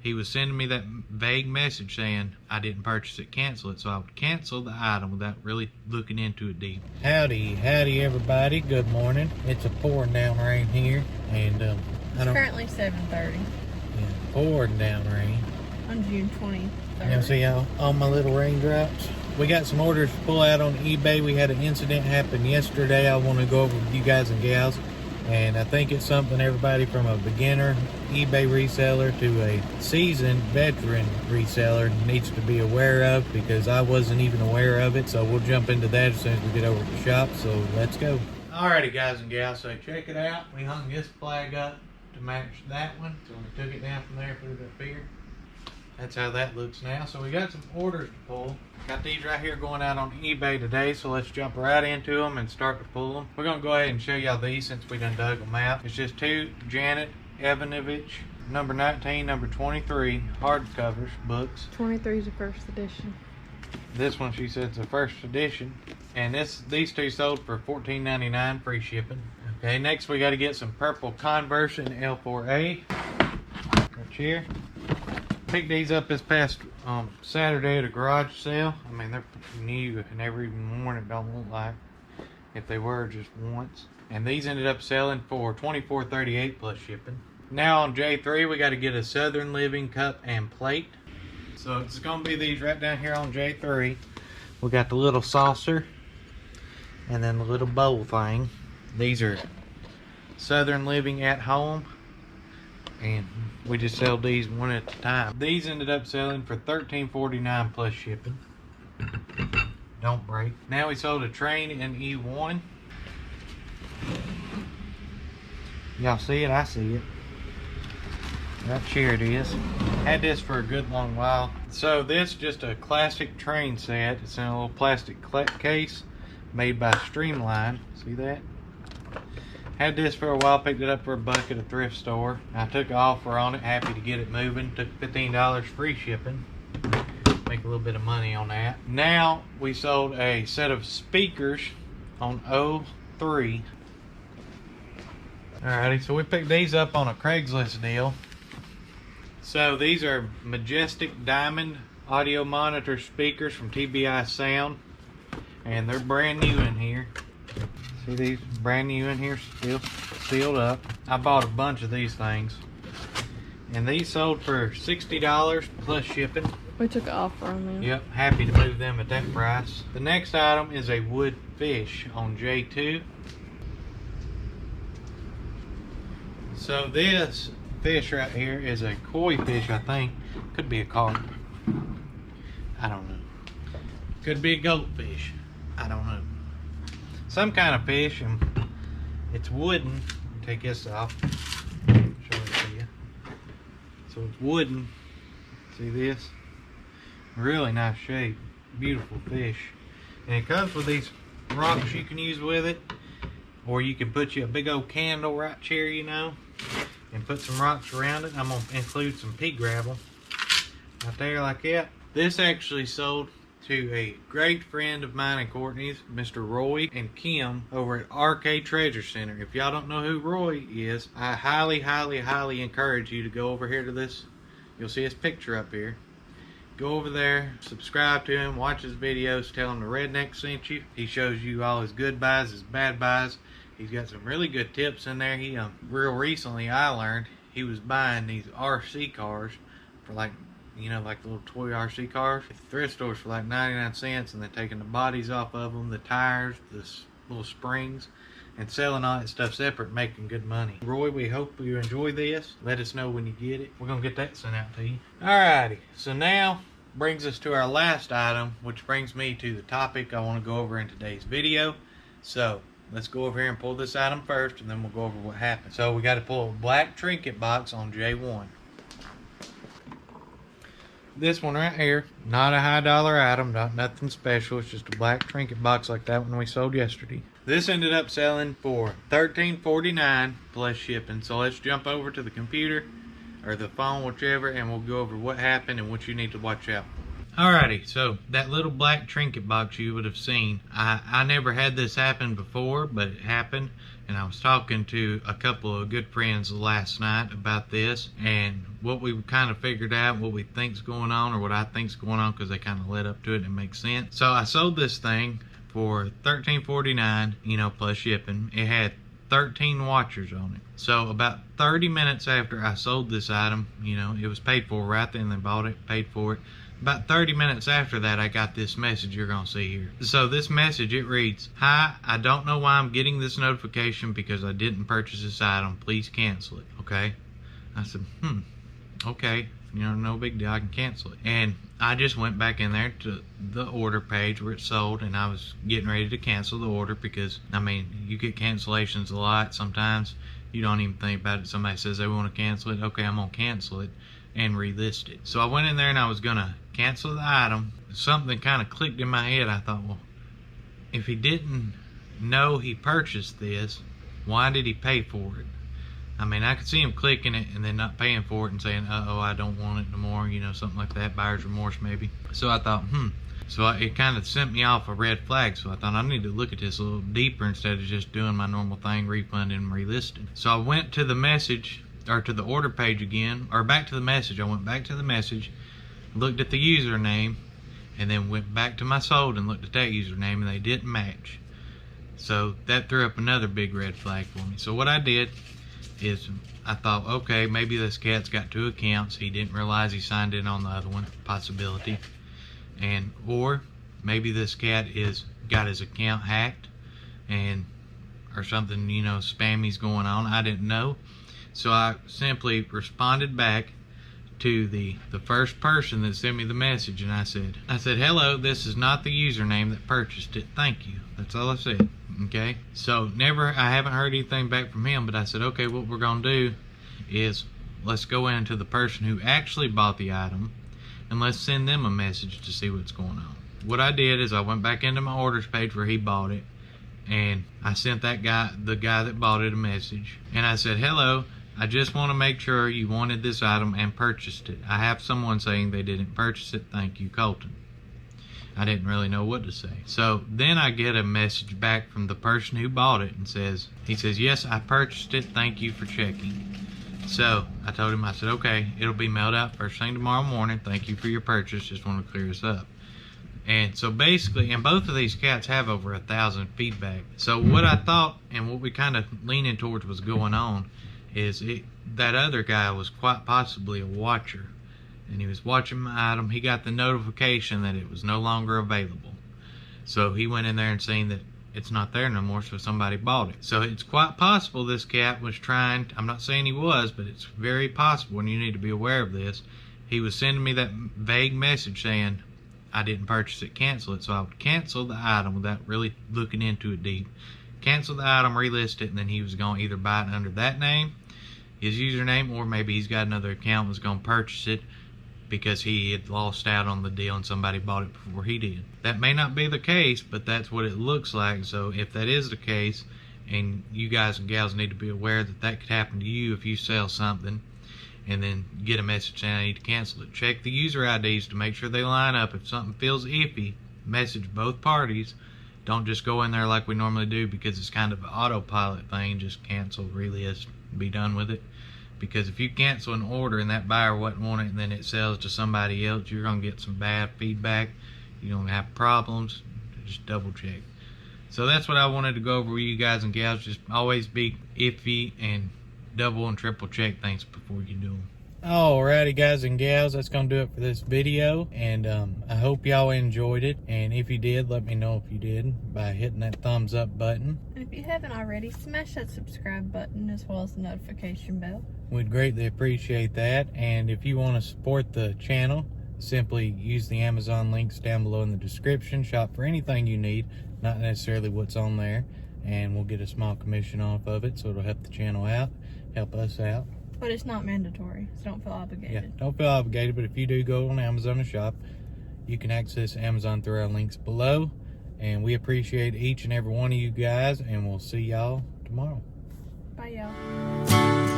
He was sending me that vague message saying I didn't purchase it, cancel it. So I would cancel the item without really looking into it deep. Howdy everybody. Good morning. It's a pouring down rain here, and it's currently 7:30. Yeah, pouring down rain On June 23rd. You see all my little raindrops? We got some orders to pull out on eBay. We had an incident happen yesterday I want to go over with you guys and gals. And I think it's something everybody from a beginner eBay reseller to a seasoned veteran reseller needs to be aware of, because I wasn't even aware of it. So we'll jump into that as soon as we get over to the shop. So let's go. Alrighty guys and gals, so check it out. We hung this flag up to match that one. So we took it down from there, put it up here. That's how that looks now. So we got some orders to pull. Got these right here going out on eBay today, so let's jump right into them and start to pull them. We're gonna go ahead and show y'all these since we done dug them out. It's just two Janet Evanovich, number 19, number 23 hardcovers books. 23 is the first edition. This one, she said, it's the first edition. And these two sold for $14.99, free shipping. Okay, next we got to get some purple Converse in L4A. Right here. Picked these up this past Saturday at a garage sale. I mean, they're new and never even worn, it don't look like. If they were, just once. And these ended up selling for $24.38 plus shipping. Now on J3, we got to get a Southern Living cup and plate. So it's going to be these right down here on J3. We got the little saucer and then the little bowl thing. These are Southern Living at home. And we just sell these one at a time. These ended up selling for $13.49 plus shipping. Don't break. Now we sold a train in E1. Y'all see it? I see it. Right here it is. Had this for a good long while. So this is just a classic train set. It's in a little plastic case made by Streamline. See that? Had this for a while, picked it up for $1 at a thrift store. I took an offer on it, happy to get it moving. Took $15 free shipping. Make a little bit of money on that. Now we sold a set of speakers on O3. Alrighty, so we picked these up on a Craigslist deal. So these are Majestic Diamond audio monitor speakers from TBI Sound. And they're brand new in here. See these brand new in here, still sealed up. I bought a bunch of these things, and these sold for $60 plus shipping. We took an offer on them. Yep, happy to move them at that price. The next item is a wood fish on J2. So this fish right here is a koi fish, I think. Could be a carp. I don't know. Could be a goldfish. I don't know. Some kind of fish, and it's wooden. Take this off. Show it to you. So it's wooden. See this? Really nice shape. Beautiful fish. And it comes with these rocks you can use with it. Or you can put you a big old candle right here, you know, and put some rocks around it. I'm going to include some pea gravel right there like that. This actually sold to a great friend of mine and Courtney's, Mr. Roy and Kim over at RK Treasure Center. If y'all don't know who Roy is, I highly encourage you to go over here to this. You'll see his picture up here. Go over there, subscribe to him, watch his videos, tell him the Redneck sent you. He shows you all his good buys, his bad buys. He's got some really good tips in there. He real recently I learned he was buying these RC cars for like, you know, like the little toy RC cars at the thrift stores for like 99 cents, and then taking the bodies off of them, the tires, the little springs, and selling all that stuff separate, making good money. Roy, we hope you enjoy this. Let us know when you get it. We're gonna get that sent out to you. Alrighty, so now brings us to our last item, which brings me to the topic I want to go over in today's video. So let's go over here and pull this item first, and then we'll go over what happened. So we got to pull a black trinket box on J1. This one right here, not a high dollar item, not nothing special. It's just a black trinket box like that one we sold yesterday. This ended up selling for $13.49 plus shipping. So let's jump over to the computer or the phone, whichever, and we'll go over what happened and what you need to watch out. Alrighty, so that little black trinket box you would have seen, I never had this happen before, but it happened, and I was talking to a couple of good friends last night about this, and what we kind of figured out, what we think's going on, or what I think's going on, because they kind of led up to it and it makes sense. So I sold this thing for $13.49, you know, plus shipping. It had 13 watchers on it. So about 30 minutes after I sold this item, you know, it was paid for right then. They bought it, paid for it. About 30 minutes after that, I got this message you're going to see here. So this message, it reads, "Hi, I don't know why I'm getting this notification because I didn't purchase this item. Please cancel it." Okay. I said, okay, you know, no big deal. I can cancel it. And I just went back in there to the order page where it's sold, and I was getting ready to cancel the order because, I mean, you get cancellations a lot. Sometimes you don't even think about it. Somebody says they want to cancel it. Okay, I'm going to cancel it and relist it. So I went in there and I was going to cancel the item. Something kind of clicked in my head. I thought, well, if he didn't know he purchased this, why did he pay for it? I mean, I could see him clicking it and then not paying for it and saying, uh-oh, I don't want it no more, you know, something like that, buyer's remorse maybe. So I thought, So it kind of sent me off a red flag. So I thought I need to look at this a little deeper instead of just doing my normal thing, refunding and relisting. So I went to the message, or to the order page again, or back to the message. I went back to the message, looked at the username, and then went back to my sold and looked at that username, and they didn't match. So that threw up another big red flag for me. So what I did is I thought, okay, maybe this cat's got 2 accounts. He didn't realize he signed in on the other one, possibility. And or maybe this cat is got his account hacked, and or something, you know, spammy's going on. I didn't know. So I simply responded back to the first person that sent me the message, and I said, "Hello, this is not the username that purchased it. Thank you." That's all I said. Okay, so I haven't heard anything back from him, but I said, okay, what we're gonna do is let's go into the person who actually bought the item and let's send them a message to see what's going on. What I did is I went back into my orders page where he bought it, and I sent the guy that bought it, a message, and I said, "Hello, I just want to make sure you wanted this item and purchased it. I have someone saying they didn't purchase it. Thank you, Colton." I didn't really know what to say. So then I get a message back from the person who bought it, and he says, "Yes, I purchased it. Thank you for checking." So I told him, I said, okay, it'll be mailed out first thing tomorrow morning. Thank you for your purchase. Just want to clear this up. And so basically, and both of these cats have over 1,000 feedback. So what I thought, and what we kind of leaning towards was going on, is that other guy was quite possibly a watcher. And he was watching my item. He got the notification that it was no longer available. So he went in there and seen that it's not there no more, so somebody bought it. So it's quite possible this cat was trying, I'm not saying he was, but it's very possible, and you need to be aware of this. He was sending me that vague message saying, I didn't purchase it, cancel it. So I would cancel the item without really looking into it deep. Cancel the item, relist it, and then he was going to either buy it under that name, his username, or maybe he's got another account and was going to purchase it because he had lost out on the deal and somebody bought it before he did. That may not be the case, but that's what it looks like. So if that is the case, and you guys and gals need to be aware that that could happen to you if you sell something and then get a message saying I need to cancel it. Check the user IDs to make sure they line up. If something feels iffy, message both parties. Don't just go in there like we normally do because it's kind of an autopilot thing. Just cancel, relist, be done with it. Because if you cancel an order and that buyer wouldn't want it and then it sells to somebody else, you're going to get some bad feedback. You're going to have problems. Just double check. So that's what I wanted to go over with you guys and gals. Just always be iffy and double and triple check things before you do them. Alrighty guys and gals, that's going to do it for this video. And I hope y'all enjoyed it. And if you did, let me know if you did by hitting that thumbs up button. And if you haven't already, smash that subscribe button as well as the notification bell. We'd greatly appreciate that. And if you want to support the channel, simply use the Amazon links down below in the description. Shop for anything you need, not necessarily what's on there, and we'll get a small commission off of it, so it'll help the channel out, help us out. But it's not mandatory, so don't feel obligated. Yeah, don't feel obligated, but if you do go on Amazon and shop, you can access Amazon through our links below. And we appreciate each and every one of you guys, and we'll see y'all tomorrow. Bye, y'all.